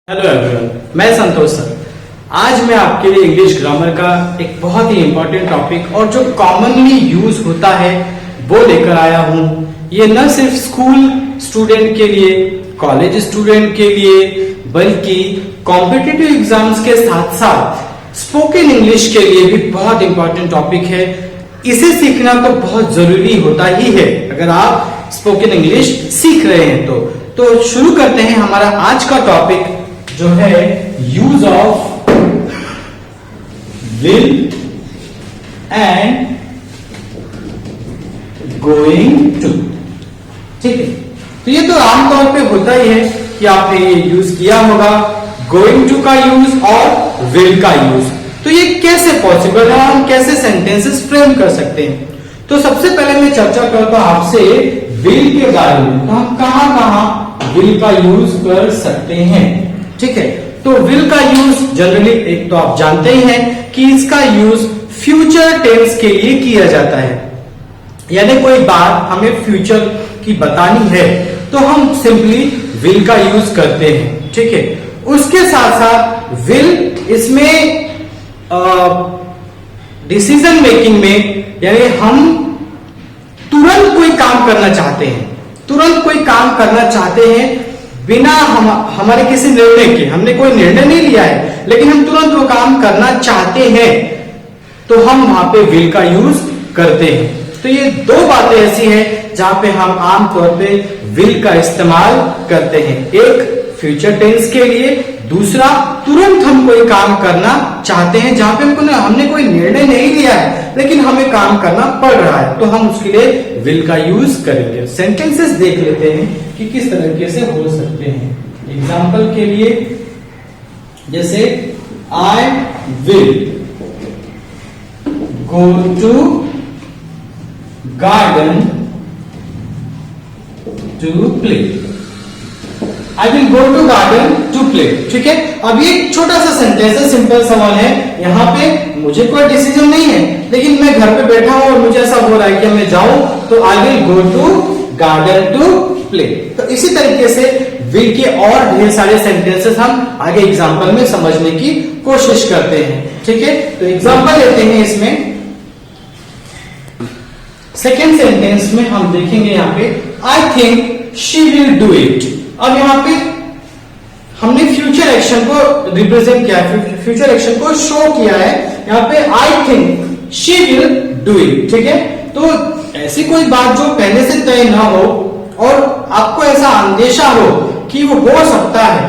Hello everyone, मैं संतोष sir. आज मैं आपके लिए इंग्लिश ग्रामर का एक बहुत ही इंपॉर्टेंट टॉपिक और जो कॉमनली यूज होता है वो लेकर आया हूँ। ये न सिर्फ स्कूल स्टूडेंट के लिए, कॉलेज स्टूडेंट के लिए, बल्कि कॉम्पिटिटिव एग्जाम्स के साथ साथ स्पोकन इंग्लिश के लिए भी बहुत इंपॉर्टेंट टॉपिक है। इसे सीखना तो बहुत जरूरी होता ही है अगर आप स्पोकन इंग्लिश सीख रहे हैं तो शुरू करते हैं हमारा आज का टॉपिक जो है use of will and going to. ठीक है, तो ये तो आमतौर पे होता ही है कि आपने ये यूज किया होगा, गोइंग टू का यूज और विल का यूज। तो ये कैसे पॉसिबल है, हम कैसे सेंटेंसेस फ्रेम कर सकते हैं? तो सबसे पहले मैं चर्चा करता हूं आपसे विल के बारे में। तो हम कहां कहां विल का यूज कर सकते हैं? ठीक है, तो विल का यूज जनरली एक तो आप जानते ही हैं कि इसका यूज फ्यूचर टेंस के लिए किया जाता है, यानी कोई बात हमें फ्यूचर की बतानी है तो हम सिंपली विल का यूज करते हैं। ठीक है, उसके साथ साथ विल इसमें डिसीजन मेकिंग में, यानी हम तुरंत कोई काम करना चाहते हैं, तुरंत कोई काम करना चाहते हैं बिना हमारे किसी निर्णय के, हमने कोई निर्णय नहीं लिया है लेकिन हम तुरंत वो काम करना चाहते हैं तो हम वहां पे विल का यूज करते हैं। तो ये दो बातें ऐसी हैं जहां पे हम आमतौर पे विल का इस्तेमाल करते हैं, एक फ्यूचर टेंस के लिए, दूसरा तुरंत हम कोई काम करना चाहते हैं जहां पे हमने कोई निर्णय नहीं लिया है लेकिन हमें काम करना पड़ रहा है तो हम उसके लिए विल का यूज करेंगे। सेंटेंसेस देख लेते हैं कि किस तरीके से हो सकते हैं। एग्जाम्पल के लिए जैसे I will go to garden to play. I will go to garden to play. ठीक है, अब ये छोटा सा सेंटेंस है, सिंपल सवाल है। यहाँ पे मुझे कोई डिसीजन नहीं है लेकिन मैं घर पे बैठा हूं और मुझे ऐसा हो रहा है कि मैं जाऊं तो I will go to garden to play. तो इसी तरीके से विल के और ढेर सारे सेंटेंसेस हम आगे एग्जाम्पल में समझने की कोशिश करते हैं। ठीक है, तो एग्जाम्पल लेते हैं इसमें। सेकेंड सेंटेंस में हम देखेंगे यहाँ पे I think she will do it. अब यहाँ पे हमने फ्यूचर एक्शन को रिप्रेजेंट किया है, फ्यूचर एक्शन को शो किया है। यहाँ पे I think she will do it. ठीक है, तो ऐसी कोई बात जो पहले से तय ना हो और आपको ऐसा अंदेशा हो कि वो हो सकता है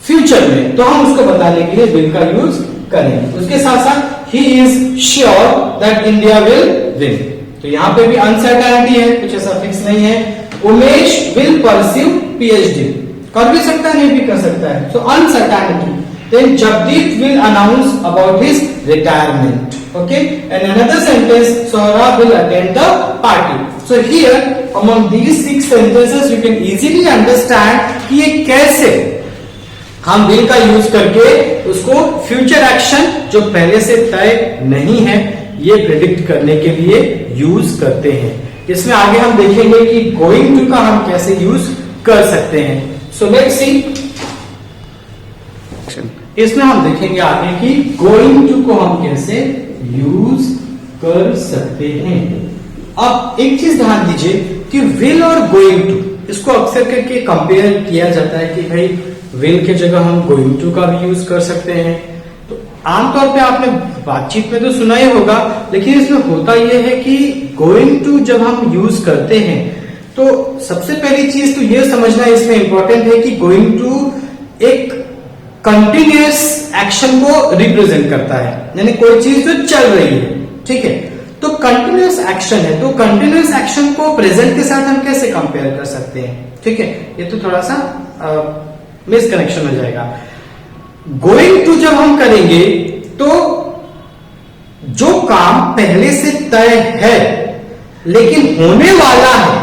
फ्यूचर में, तो हम उसको बताने के लिए विल का यूज करेंगे। उसके साथ साथ he is sure that India will win. तो यहाँ पे भी अनसर्टेनिटी है, कुछ ऐसा फिक्स नहीं है। उमेश विल परस्यू पीएचडी, कर भी सकता है, नहीं भी कर सकता है, so uncertainty. Then Jagdeep will announce about his retirement. Okay, and another sentence Saurabh will attend the party. So here among these 6 sentences you can easily understand कि ये कैसे हम विल का यूज करके उसको फ्यूचर एक्शन जो पहले से तय नहीं है ये प्रेडिक्ट करने के लिए यूज करते हैं। इसमें आगे हम देखेंगे कि गोइंग टू का हम कैसे यूज कर सकते हैं। सो लेट्स सी, इसमें हम देखेंगे आगे कि गोइंग टू को हम कैसे यूज कर सकते हैं। अब एक चीज ध्यान दीजिए कि विल और गोइंग टू इसको अक्सर करके कंपेयर किया जाता है कि भाई विल के जगह हम गोइंग टू का भी यूज कर सकते हैं। तो आमतौर पे आपने बातचीत में तो सुना ही होगा, लेकिन इसमें होता यह है कि गोइंग टू जब हम यूज करते हैं तो सबसे पहली चीज तो यह समझना इसमें इंपॉर्टेंट है कि गोइंग टू एक कंटिन्यूअस एक्शन को रिप्रेजेंट करता है, यानी कोई चीज जो चल रही है। ठीक है, तो कंटिन्यूअस एक्शन है, तो कंटिन्यूअस एक्शन को प्रेजेंट के साथ हम कैसे कंपेयर कर सकते हैं? ठीक है, ये तो थोड़ा सा मिसकनेक्शन हो जाएगा। गोइंग टू जब हम करेंगे तो जो काम पहले से तय है लेकिन होने वाला है,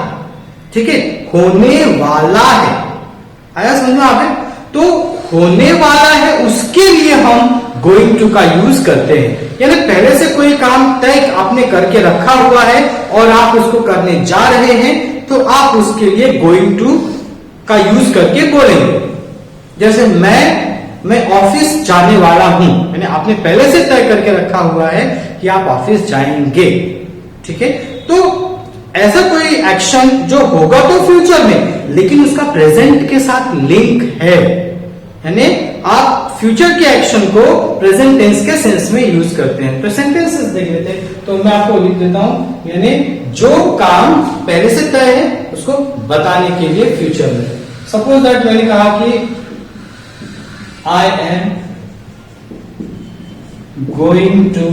ठीक है, होने वाला है, आया समझ में आपने? तो होने वाला है उसके लिए हम गोइंग टू का यूज करते हैं, यानी पहले से कोई काम तय आपने करके रखा हुआ है और आप उसको करने जा रहे हैं तो आप उसके लिए गोइंग टू का यूज करके बोलेंगे। जैसे मैं ऑफिस जाने वाला हूं, यानी आपने पहले से तय करके रखा हुआ है कि आप ऑफिस जाएंगे, ठीक है। तो ऐसा कोई एक्शन जो होगा तो फ्यूचर में, लेकिन उसका प्रेजेंट के साथ लिंक है, यानी आप फ्यूचर के एक्शन को प्रेजेंट टेंस के सेंस में यूज करते हैं। प्रेजेंट टेंसेस देख लेते हैं, तो मैं आपको लिख देता हूं, यानी जो काम पहले से तय है उसको बताने के लिए फ्यूचर में। सपोज दैट मैंने कहा कि I am going to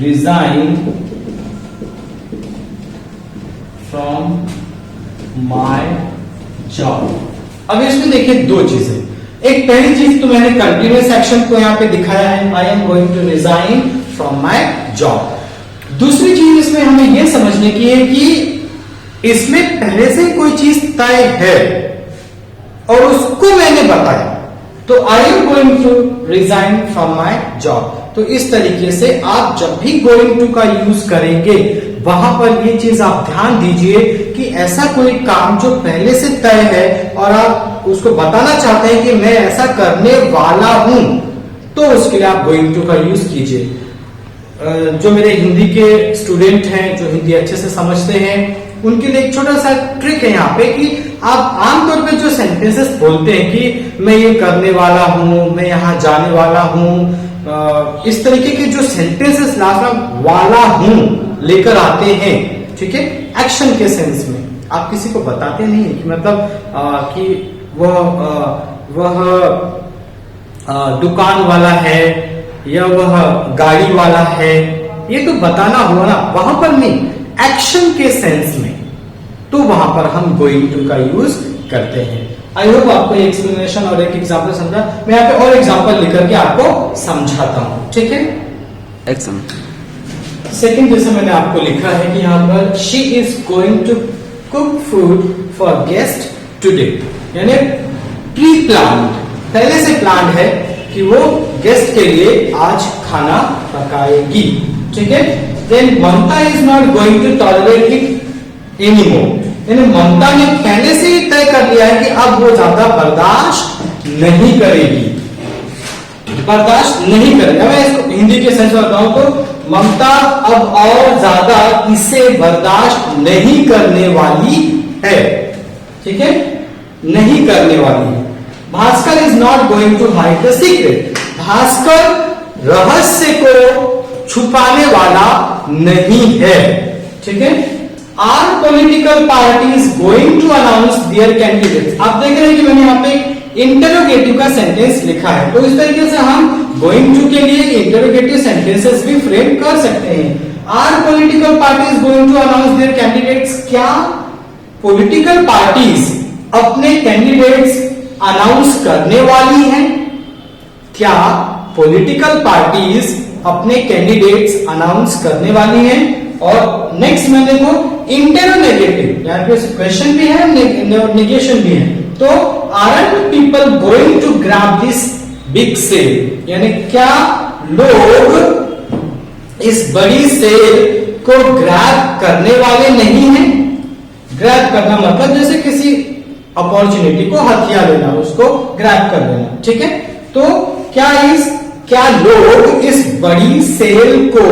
resign from my job. अब इसमें देखिए दो चीजें, एक पहली चीज तो मैंने कंटिन्यूअस एक्शन को यहां पे दिखाया है, I am going to resign from my job. दूसरी चीज इसमें हमें यह समझने की है कि इसमें पहले से कोई चीज तय है और उसको मैंने बताया, तो I am going to resign from my job. तो इस तरीके से आप जब भी गोइंग टू का यूज करेंगे वहां पर ये चीज आप ध्यान दीजिए कि ऐसा कोई काम जो पहले से तय है और आप उसको बताना चाहते हैं कि मैं ऐसा करने वाला हूं, तो उसके लिए आप गोइंग टू का यूज कीजिए। जो मेरे हिंदी के स्टूडेंट हैं, जो हिंदी अच्छे से समझते हैं, उनके लिए एक छोटा सा ट्रिक है यहाँ पे कि आप आमतौर पे जो सेंटेंसेस बोलते हैं कि मैं ये करने वाला हूं, मैं यहां जाने वाला हूं, इस तरीके के जो सेंटेंसेस लास्ट में वाला हूं लेकर आते हैं, ठीक है, एक्शन के सेंस में, आप किसी को बताते नहीं कि मतलब कि वह दुकान वाला है या वह गाड़ी वाला है, ये तो बताना हुआ ना, वहां पर नहीं, एक्शन के सेंस में, तो वहां पर हम गोइंग टू का यूज करते हैं। आई होप आपको ये एक्सप्लेनेशन और एक एग्जांपल समझा। मैं यहाँ पे और एग्जांपल लिखकर के आपको समझाता हूं, ठीक है। सेकंड जैसे मैंने आपको लिखा है कि यहाँ पर she is going to cook food for guest today, यानी प्री प्लान, पहले से प्लान है कि वो गेस्ट के लिए आज खाना पकाएगी, ठीक है। Then Mamata is not going to tolerate it anymore, यानी ममता ने पहले से ही तय कर लिया है कि अब वो ज्यादा बर्दाश्त नहीं करेगी, बर्दाश्त नहीं करेगी। मैं इसको हिंदी के सेंस में बताऊं तो ममता अब और ज्यादा इसे बर्दाश्त नहीं करने वाली है, ठीक है, नहीं करने वाली है। Bhaskar is not going to hide the secret, Bhaskar रहस्य को छुपाने वाला नहीं है, ठीक है। Are political parties going to announce their candidates, आप देख रहे हैं कि मैंने यहाँ पे इंटरोगेटिव का सेंटेंस लिखा है, तो इस तरीके से हम गोइंग टू के लिए इंटरोगेटिव सेंटेंसेस भी फ्रेम कर सकते हैं। Are political parties going to announce their candidates, क्या पॉलिटिकल पार्टीज अपने कैंडिडेट्स अनाउंस करने वाली हैं, क्या पॉलिटिकल पार्टीज अपने कैंडिडेट्स अनाउंस करने वाली हैं। और नेक्स्ट में देखो इंटरोगेटिव, यहाँ पे क्वेश्चन भी है नेगेशन भी है, तो aren't people going to grab this big sale, यानी क्या लोग इस बड़ी सेल को ग्रैब करने वाले नहीं हैं। ग्रैब करना मतलब जैसे किसी अपॉर्चुनिटी को हथिया लेना, उसको ग्रैब कर लेना, ठीक है। तो क्या लोग इस बड़ी सेल को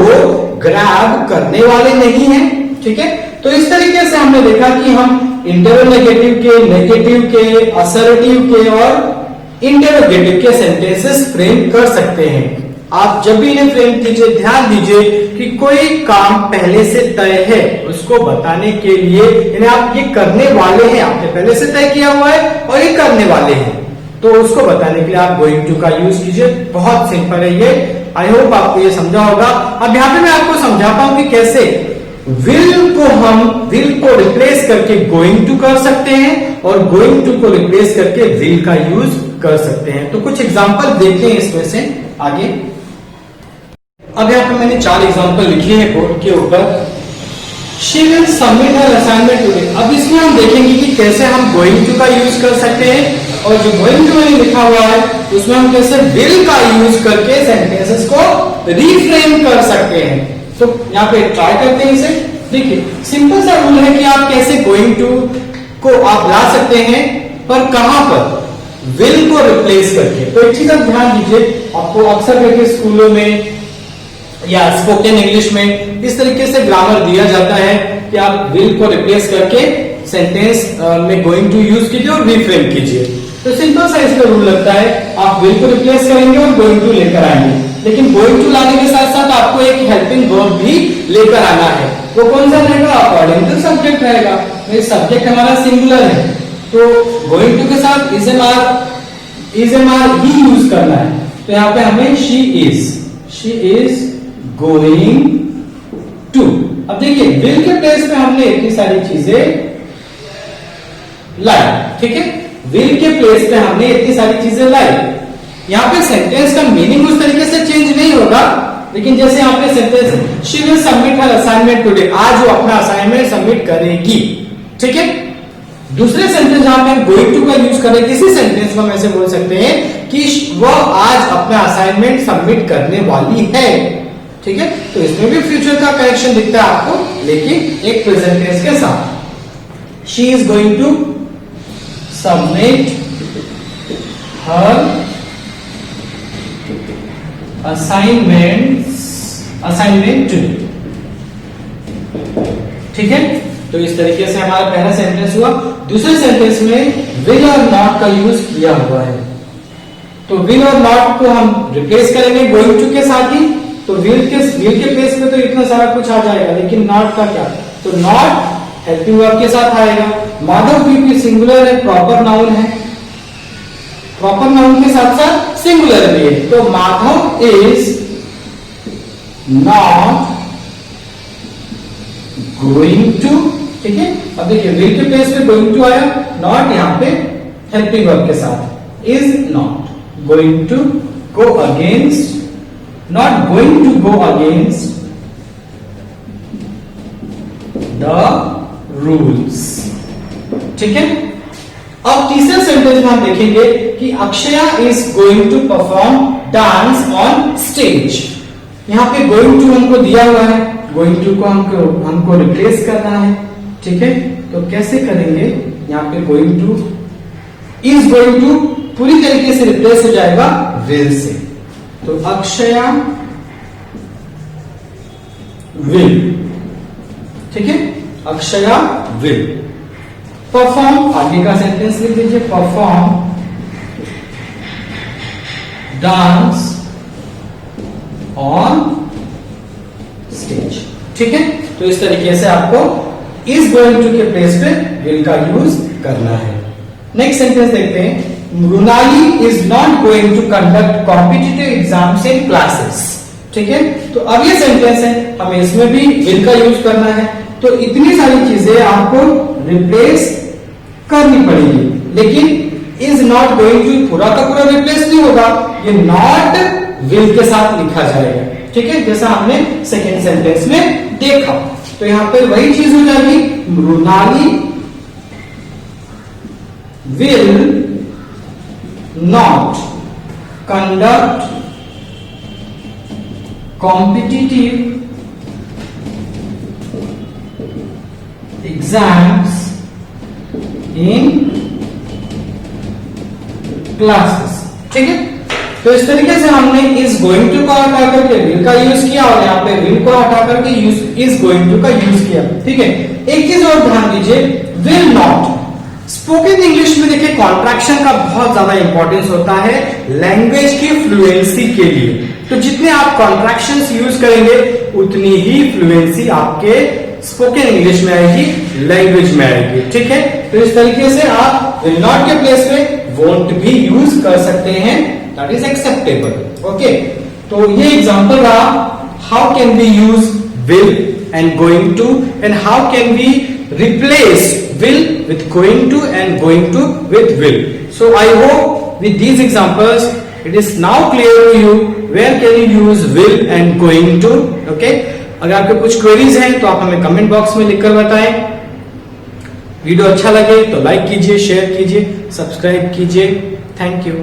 ग्रैब करने वाले नहीं हैं, ठीक है। तो इस तरीके से हमने देखा कि हम इंटरोगेटिव के, नेगेटिव के, असर्टिव के और इंटरोगेटिव के सेंटेंसेस फ्रेम कर सकते हैं। आप जब भी इन्हें फ्रेम कीजिए ध्यान दीजिए कि कोई काम पहले से तय है, उसको बताने के लिए, यानी आप ये करने वाले हैं, आपने पहले से तय किया हुआ है और ये करने वाले हैं, तो उसको बताने के लिए आप गोइंग टू का यूज कीजिए। बहुत सिंपल है ये, आई होप आपको ये समझा होगा। अब यहाँ पे मैं आपको समझाता हूं कि कैसे विल को रिप्लेस करके गोइंग टू कर सकते हैं और गोइंग टू को रिप्लेस करके विल का यूज कर सकते हैं। तो कुछ एग्जांपल देखते हैं इसमें से आगे। अब यहाँ पे मैंने 4 एग्जांपल लिखे हैं बोर्ड के ऊपर। She will submit her assignment today. अब इसमें हम देखेंगे कि कैसे हम गोइंग टू का यूज कर सकते हैं, और जो गोइंग टू मैंने लिखा हुआ है उसमें हम कैसे विल का यूज करके सेंटेंसेस को रिफ्रेम कर सकते हैं। तो यहाँ पे ट्राई करते हैं इसे। देखिए सिंपल सा रूल है कि आप कैसे गोइंग टू को आप ला सकते हैं, पर कहां पर, विल को रिप्लेस करके। तो एक चीज आप ध्यान दीजिए, आपको अक्सर करके स्कूलों में या स्पोकन इंग्लिश में इस तरीके से ग्रामर दिया जाता है कि आप विल को रिप्लेस करके सेंटेंस में गोइंग टू यूज कीजिए और रीफ्रेम कीजिए। तो सिंपल सा इसका रूल लगता है, आप विल को रिप्लेस करेंगे और गोइंग टू लेकर आएंगे, लेकिन गोइंग टू लाने के साथ साथ आपको एक हेल्पिंग वर्ब भी लेकर आना है। वो कौन सा रहेगा? अकॉर्डिंग टू सब्जेक्ट रहेगा। सब्जेक्ट हमारा सिंगुलर है, तो गोइंग टू के साथ इज एम आर ही यूज करना है। तो यहाँ पे हमें शी इज गोइंग टू। अब देखिए विल के प्लेस पे हमने इतनी सारी चीजें लाई, ठीक है, विल के प्लेस पे हमने इतनी सारी चीजें लाई। यहाँ पे सेंटेंस का मीनिंग उस तरीके से चेंज नहीं होगा, लेकिन जैसे यहाँ पे sentence she will submit her assignment today, आज वो अपना असाइनमेंट सबमिट करेगी, ठीक है। दूसरे सेंटेंस जहां पे हम गोइंग टू का यूज करें, किसी सेंटेंस को हम ऐसे बोल सकते हैं कि वह आज अपना असाइनमेंट सबमिट करने वाली है, ठीक है। तो इसमें भी फ्यूचर का कनेक्शन दिखता है आपको, लेकिन एक प्रेजेंट टेंस के साथ। She is going to submit her assignment today, ठीक है। तो इस तरीके से हमारा पहला सेंटेंस हुआ। दूसरे सेंटेंस में विल और नॉट का यूज किया हुआ है, तो विल और नॉट को हम रिप्लेस करेंगे गोइंग टू के साथ ही। तो विल के प्लेस पे तो इतना सारा कुछ आ जाएगा, लेकिन नॉट का क्या? तो नॉट हेल्पिंग वर्ब के साथ आएगा। माधव क्योंकि सिंगुलर है, प्रॉपर नाउन है, प्रॉपर नाउन के साथ साथ सिंगुलर भी है, तो Madhav is not going to, ठीक है। अब देखिए विल के प्लेस पे गोइंग टू आया, नॉट यहाँ पे हेल्पिंग वर्ब के साथ, is not going to go against, not going to go against the rules, ठीक है। अब तीसरे सेंटेंस में हम देखेंगे कि Akshaya is going to perform dance on stage. यहाँ पे गोइंग टू हमको दिया हुआ है, गोइंग टू को हमको रिप्लेस करना है, ठीक है। तो कैसे करेंगे? यहाँ पे going to, is going to पूरी तरीके से रिप्लेस हो जाएगा विल से। तो अक्षया विल, ठीक है, अक्षया विल परफॉर्म, आगे का सेंटेंस लिख दीजिए, परफॉर्म डांस ऑन स्टेज, ठीक है। तो इस तरीके से आपको इज गोइंग टू के प्लेस पे विल का यूज करना है। नेक्स्ट सेंटेंस देखते हैं, Mrinali is not going to conduct competitive exams in classes, ठीक है। तो अब ये सेंटेंस है, हमें इसमें भी विल का यूज करना है। तो इतनी सारी चीजें आपको रिप्लेस करनी पड़ेगी, लेकिन इज नॉट गोइंग टू पूरा का पूरा रिप्लेस नहीं होगा, ये नॉट विल के साथ लिखा जाएगा, ठीक है, जैसा हमने सेकेंड सेंटेंस में देखा। तो यहां पर वही चीज हो जाएगी, Mrinali will not conduct competitive exams in classes, ठीक है। तो इस तरीके से हमने इज गोइंग टू को हटा करके विल का यूज किया और यहाँ पे विल को हटा करके इज गोइंग टू का यूज किया, ठीक है। एक चीज और ध्यान दीजिए, विल नॉट स्पोकन इंग्लिश में देखिए कॉन्ट्रैक्शन का बहुत ज्यादा इंपॉर्टेंस होता है लैंग्वेज की फ्लुएंसी के लिए। तो जितने आप कॉन्ट्रैक्शंस यूज करेंगे उतनी ही फ्लुएंसी आपके स्पोकन इंग्लिश में आएगी, लैंग्वेज में आएगी, ठीक है। तो इस तरीके से आप विल नॉट के प्लेस में वोंट भी यूज कर सकते हैं, दैट इज एक्सेप्टेबल, ओके। तो ये एग्जांपल रहा, how can we use will and going to and how can we replace will with going to and going to with will. So I hope with these examples it is now clear to you where can you use will and going to, okay. अगर आपके कुछ queries हैं तो आप हमें comment box में लिखकर बताएं। वीडियो अच्छा लगे तो लाइक कीजिए, शेयर कीजिए, सब्सक्राइब कीजिए। Thank you.